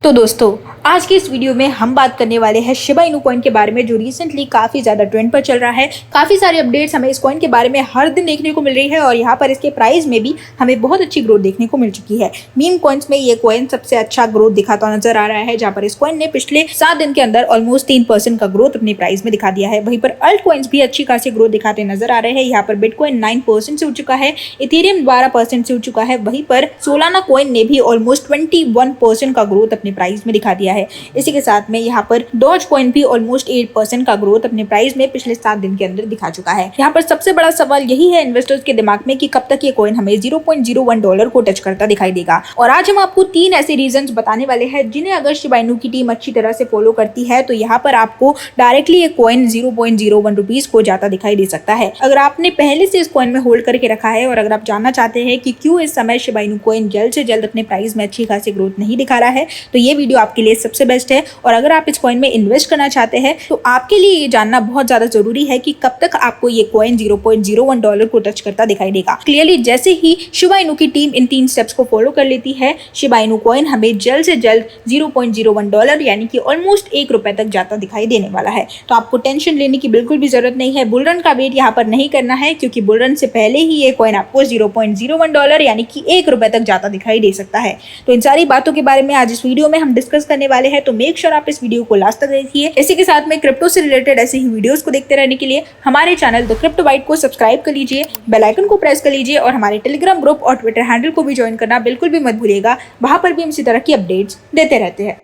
तो दोस्तों आज के इस वीडियो में हम बात करने वाले हैं शिबा इनू कॉइन के बारे में, जो रिसेंटली काफी ज्यादा ट्रेंड पर चल रहा है। काफी सारे अपडेट्स हमें इस कॉइन के बारे में हर दिन देखने को मिल रही है और यहाँ पर इसके प्राइस में भी हमें बहुत अच्छी ग्रोथ देखने को मिल चुकी है। मीम कॉइन्स में ये कॉइन सबसे अच्छा ग्रोथ दिखाता नजर आ रहा है, जहाँ पर इस कॉइन ने पिछले 7 दिन के अंदर ऑलमोस्ट 3% का ग्रोथ अपने प्राइस में दिखा दिया है। वहीं पर अल्ट कॉइन्स भी अच्छी खासी ग्रोथ दिखाते नजर आ रहे हैं। यहाँ पर बिटकॉइन 9% से उठ चुका है, इथेरियम 12% से उठ चुका है। वहीं पर सोलाना कॉइन ने भी ऑलमोस्ट 21% का ग्रोथ अपने प्राइस में दिखा दिया है। इसी के साथ में यहाँ पर डॉज कॉइन भी ऑलमोस्ट 8% का ग्रोथ अपने प्राइस में पिछले 7 दिन के अंदर दिखा चुका है। यहाँ पर सबसे बड़ा सवाल यही है इन्वेस्टर्स के दिमाग में कि कब तक ये कॉइन हमें $0.01 को टच करता दिखाई देगा। और आज हम आपको 3 ऐसे रीजंस बताने वाले हैं जिन्हें अगर शिबा इनू की टीम अच्छी तरह से फॉलो करती है तो यहाँ पर आपको डायरेक्टली ये कॉइन $0.01 को जाता दिखाई दे सकता है। अगर आपने पहले से इस कॉइन में होल्ड करके रखा है और अगर आप जानना चाहते हैं कि क्यों इस समय शिबा इनू कॉइन जल्द से जल्द अपने प्राइस में अच्छी खासी ग्रोथ नहीं दिखा रहा है, तो ये वीडियो आपके लिए सबसे बेस्ट है। और अगर आप इस कॉइन में इन्वेस्ट करना चाहते हैं तो आपके लिए ये जानना बहुत ज्यादा जरूरी है कि कब तक आपको ये कॉइन $0.01 को टच करता दिखाई देगा। क्लियरली जैसे ही शिबा इनू की टीम इन 3 स्टेप्स को फॉलो कर लेती है, शिबा इनू कॉइन हमें जल्द से जल्द $0.01 यानी कि ऑलमोस्ट $1 तक जाता दिखाई देने वाला है। तो आपको टेंशन लेने की बिल्कुल भी जरूरत नहीं है। बुलरन का वेट यहाँ पर नहीं करना है, क्योंकि बुलरन से पहले ही ये कॉइन आपको $0.01 यानी कि $1 तक जाता दिखाई दे सकता है। तो इन सारी बातों के बारे में आज इस वीडियो में हम डिस्कस करने वाले हैं, तो मेक श्योर आप इस वीडियो को लास्ट तक देखिए। इसी के साथ में क्रिप्टो से रिलेटेड ऐसे ही वीडियोस को देखते रहने के लिए हमारे चैनल द क्रिप्टो बाइट को सब्सक्राइब कर लीजिए, बेल आइकन को प्रेस कर लीजिए और हमारे टेलीग्राम ग्रुप और ट्विटर हैंडल को भी ज्वाइन करना बिल्कुल भी मत भूलिएगा। वहां पर भी हम इसी तरह की अपडेट्स देते रहते हैं।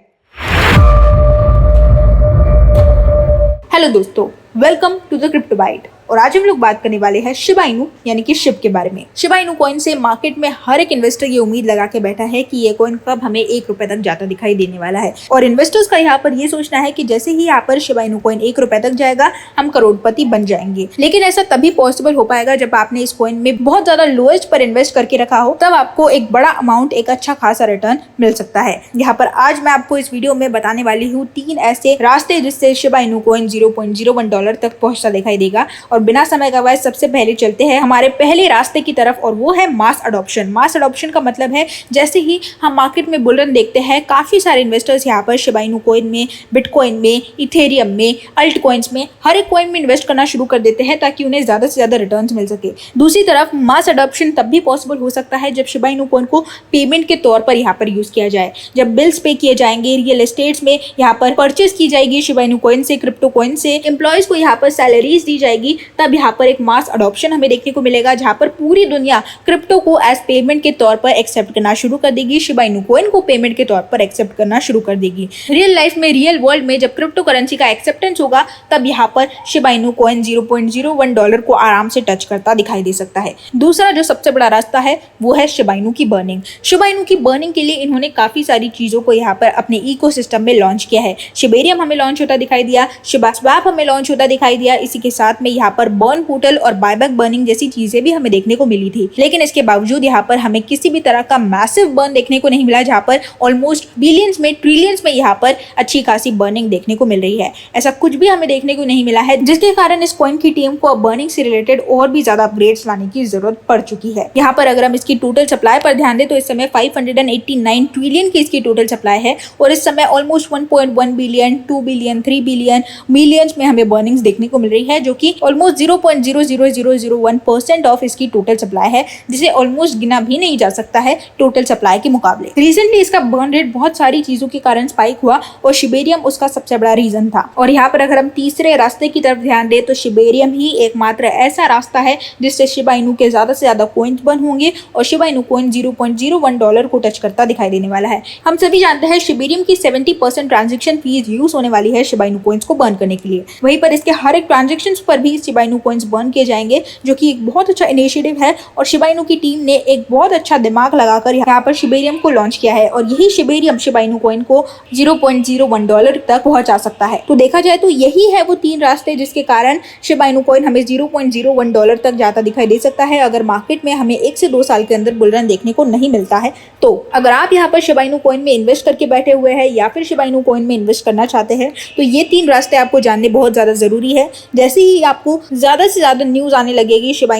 हेलो दोस्तों, welcome to the crypto byte. और आज हम लोग बात करने वाले हैं शिबा इनू यानी कि शिब के बारे में। शिबा इनू कॉइन से मार्केट में हर एक इन्वेस्टर ये उम्मीद लगा के बैठा है कि ये कॉइन कब हमें $1 तक जाता दिखाई देने वाला है। और इन्वेस्टर्स का यहाँ पर ये सोचना है कि जैसे ही यहाँ पर शिबा इनू कॉइन $1 तक जाएगा हम करोड़पति बन जाएंगे। लेकिन ऐसा तभी पॉसिबल हो पाएगा जब आपने इस कॉइन में बहुत ज्यादा लोएस्ट पर इन्वेस्ट करके रखा हो, तब आपको एक बड़ा अमाउंट, एक अच्छा खासा रिटर्न मिल सकता है। यहाँ पर आज मैं आपको इस वीडियो में बताने वाली हूँ 3 ऐसे रास्ते जिससे शिबा इनू कॉइन $0.01 तक पहुंचता दिखाई देगा। और बिना समय गवाए सबसे पहले चलते हैं हमारे पहले रास्ते की तरफ, और वो है मास अडॉप्शन। मास अडॉप्शन का मतलब है जैसे ही हम मार्केट में बुल रन देखते हैं, काफी सारे इन्वेस्टर्स यहाँ पर शिबा इनू कॉइन में, बिटकॉइन में, इथेरियम में, अल्ट कॉइन्स में, हर एक कॉइन में इन्वेस्ट करना शुरू कर देते हैं ताकि उन्हें ज्यादा से ज्यादा रिटर्न्स मिल सके। दूसरी तरफ मास अडॉप्शन तब भी पॉसिबल हो सकता है जब शिबा इनू कॉइन को पेमेंट के तौर पर यहाँ पर यूज किया जाए। जब बिल्स पे किए जाएंगे, रियल एस्टेट्स में यहाँ पर परचेज की जाएगी शिबा इनू कॉइन से, क्रिप्टो कॉइन से, एम्प्लॉयज को यहाँ पर सैलरीज दी जाएगी, तब यहाँ पर एक मास अडॉप्शन हमें देखने को मिलेगा जहां पर पूरी दुनिया क्रिप्टो को एज पेमेंट के तौर पर एक्सेप्ट करना शुरू कर देगी, शिबा इनू कॉइन को पेमेंट के तौर पर एक्सेप्ट करना शुरू कर देगी। रियल लाइफ में, रियल वर्ल्ड में जब क्रिप्टो करेंसी का एक्सेप्टेंस होगा, तब यहाँ पर शिबा इनू कॉइन $0.01 को आराम से टच करता दिखाई दे सकता है। दूसरा जो सबसे बड़ा रास्ता है वो है शिबा इनू की बर्निंग। शिबा इनू की बर्निंग के लिए इन्होंने काफी सारी चीजों को यहाँ पर अपने इकोसिस्टम में लॉन्च किया है। शिबेरियम हमें लॉन्च होता दिखाई दिया, शिबा स्वैप हमें लॉन्च होता दिखाई दिया। इसी के साथ में यहाँ पर बर्न पोर्टल और बायबैक बर्निंग जैसी चीजें भी हमें देखने को मिली थी। लेकिन इसके बावजूद यहाँ पर हमें किसी भी तरह का मैसिव बर्न देखने को नहीं मिला, जहाँ पर ऑलमोस्ट बिलियंस में, ट्रिलियंस में यहाँ पर अच्छी खासी बर्निंग देखने को मिल रही है। ऐसा कुछ भी हमें देखने को नहीं मिला है, जिसके कारण इस कॉइन की टीम को अब बर्निंग से रिलेटेड और भी ज्यादा अपग्रेड्स लाने की जरूरत पड़ चुकी है। यहाँ पर अगर हम इसकी टोटल सप्लाई पर ध्यान दें तो इस समय 589 ट्रिलियन की इसकी टोटल सप्लाई है और इस समय almost 1.1 billion, 2 billion, 3 billion, millions में हमें बर्निंग्स देखने को मिल रही है, जो कि ऑलमोस्ट 0.00001% ऑफ इसकी टोटल सप्लाई है, जिसे ऑलमोस्ट गिना भी नहीं जा सकता है टोटल सप्लाई के मुकाबले। रिसेंटली इसका बर्न रेट बहुत सारी चीजों के कारण स्पाइक हुआ और शिबेरियम उसका सबसे बड़ा रीजन था। और यहाँ पर अगर हम तीसरे रास्ते की तरफ ध्यान दें तो शिबेरियम ही एकमात्र ऐसा रास्ता है जिससे शिबा इनू के ज्यादा से ज्यादा कॉइन्स बर्न होंगे और शिबा इनू कॉइन $0.01 को टच करता दिखाई देने वाला है। हम सभी जानते हैं शिबेरियम की 70% ट्रांजेक्शन फीस यूज होने वाली है शिबा इनू कॉइन्स को बर्न करने के लिए। वहीं पर इसके हर एक ट्रांजेक्शन पर भी शिबा इनू कॉइन्स बर्न किए जाएंगे, जो कि एक बहुत अच्छा इनिशिएटिव है। और शिबा इनू की टीम ने एक बहुत अच्छा दिमाग लगाकर यहाँ पर शिबेरियम को लॉन्च किया है और यही शिबेरियम शिबा इनू कॉइन को $0.01 तक पहुंचा सकता है। तो देखा जाए तो यही है वो 3 रास्ते जिसके कारण शिबा इनू कॉइन हमें $0.01 तक जाता दिखाई दे सकता है, अगर मार्केट में हमें 1 से 2 साल के अंदर बुल रन देखने को नहीं मिलता है। तो अगर आप यहाँ पर शिबा इनू कॉइन में इन्वेस्ट करके बैठे हुए हैं या फिर शिबा इनू कॉइन में इन्वेस्ट करना चाहते हैं, तो ये 3 रास्ते आपको जानने बहुत ज्यादा जरूरी है। जैसे ही आपको ज्यादा से ज्यादा न्यूज आने लगेगी शिबा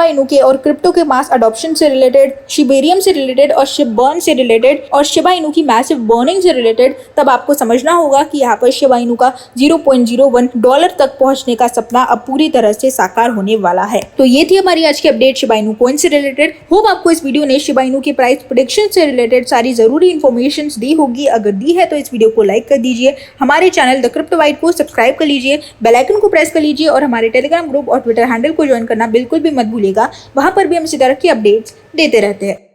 इनू के और क्रिप्टो के मास अडॉप्शन से रिलेटेड, शिबेरियम से रिलेटेड और शिब बर्न से रिलेटेड और शिबा इनू की मैसिव बर्निंग से रिलेटेड, तब आपको समझना होगा कि यहाँ पर शिबा इनू का $0.01 तक पहुंचने का सपना अब पूरी तरह से साकार होने वाला है। तो ये थी हमारी आज की अपडेट शिबा इनू कॉइन से रिलेटेड। होप आपको इस वीडियो ने शिबा इनू की प्राइस प्रेडिक्शन से रिलेटेड सारी जरूरी इन्फॉर्मेशन दी होगी। अगर दी है तो इस वीडियो को लाइक कर दीजिए, हमारे चैनल द क्रिप्टो बाइट को सब्सक्राइब कर लीजिए, बेल आइकन को प्रेस कर लीजिए और हमारे टेलीग्राम ग्रुप और ट्विटर हैंडल को ज्वाइन करना बिल्कुल भी मत भूलिएगा। वहां पर भी हम इसी तरह की अपडेट्स देते रहते हैं।